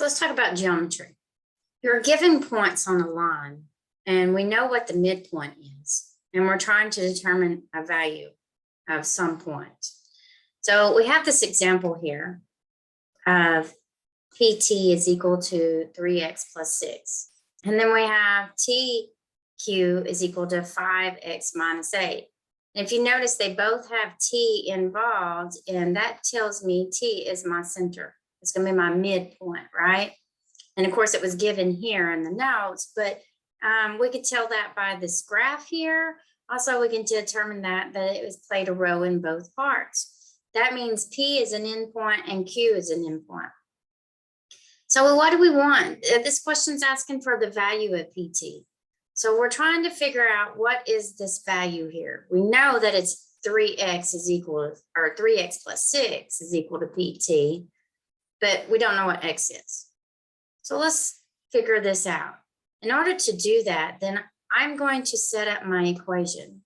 So let's talk about geometry. You're given points on a line, and we know what the midpoint is, and we're trying to determine a value of some point. So we have this example here of PT is equal to 3x plus 6. And then we have TQ is equal to 5x minus 8. And if you notice, they both have T involved, and that tells me T is my center. It's going to be my midpoint, right? And of course, it was given here in the notes, but we could tell that by this graph here. Also, we can determine that it was played a role in both parts. That means P is an endpoint and Q is an endpoint. So what do we want? This question's asking for the value of PT. So we're trying to figure out what is this value here. We know that it's 3x is equal, or 3x plus 6 is equal to PT, but we don't know what x is. So let's figure this out. In order to do that, then I'm going to set up my equation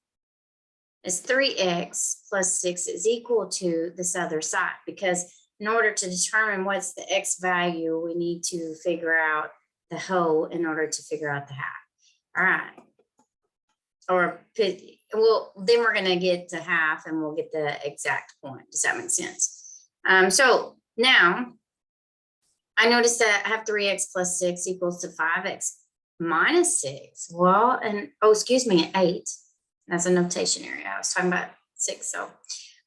as 3x plus 6 is equal to this other side, because in order to determine what's the x value, we need to figure out the whole in order to figure out the half. All right. Or, well, then we're going to get to half and we'll get the exact point. Does that make sense? So now I noticed that I have 3x plus 6 equals to 5x minus 6. Well, and excuse me, 8. That's a notation area. I was talking about 6. So, all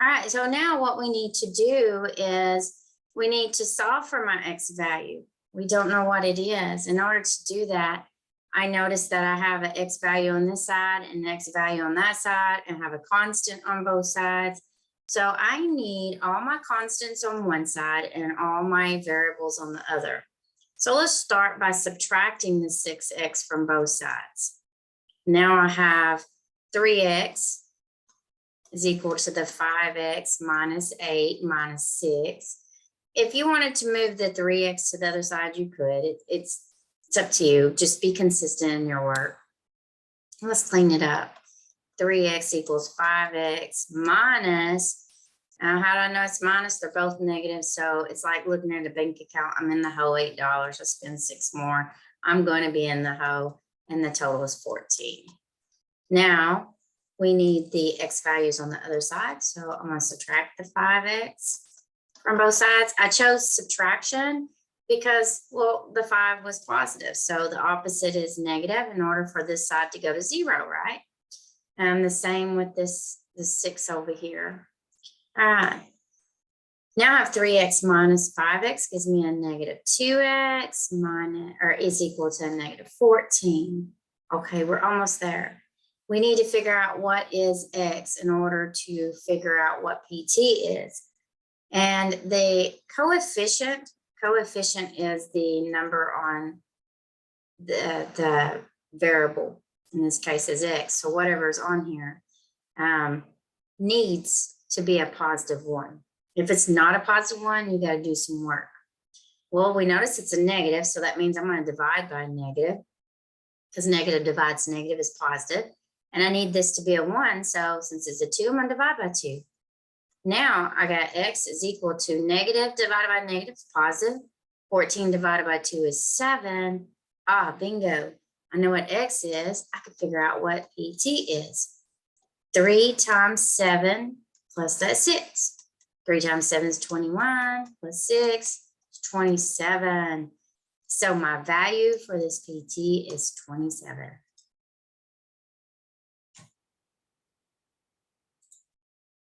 right. So now what we need to do is we need to solve for my x value. We don't know what it is. In order to do that, I noticed that I have an x value on this side and an x value on that side, and have a constant on both sides. So I need all my constants on one side and all my variables on the other. So let's start by subtracting the 6x from both sides. Now I have 3x is equal to the 5x minus 8 minus 6. If you wanted to move the 3x to the other side, you could. It's up to you. Just be consistent in your work. Let's clean it up. 3x equals 5x minus, how do I know it's minus? They're both negative. So it's like looking at a bank account. I'm in the hole $8. I spend 6 more. I'm going to be in the hole, and the total is 14. Now we need the x values on the other side. So I'm going to subtract the 5x from both sides. I chose subtraction because, well, the 5 was positive. So the opposite is negative in order for this side to go to 0, right? And the same with the 6 over here. All right. Now I have 3x minus 5x gives me a negative 2x minus, or is equal to a negative 14. Okay, we're almost there. We need to figure out what is x in order to figure out what PT is. And the coefficient is the number on the variable. In this case is x. So whatever's on here needs to be a positive 1. If it's not a positive 1, you got to do some work. Well, we notice it's a negative, so that means I'm going to divide by negative, because negative divides negative is positive. And I need this to be a 1, so since it's a 2, I'm going to divide by 2. Now I got x is equal to negative divided by negative is positive. 14 divided by 2 is 7. Ah, bingo. I know what x is. I can figure out what PT is. 3 times 7 plus that 6. 3 times 7 is 21 plus 6 is 27. So my value for this PT is 27.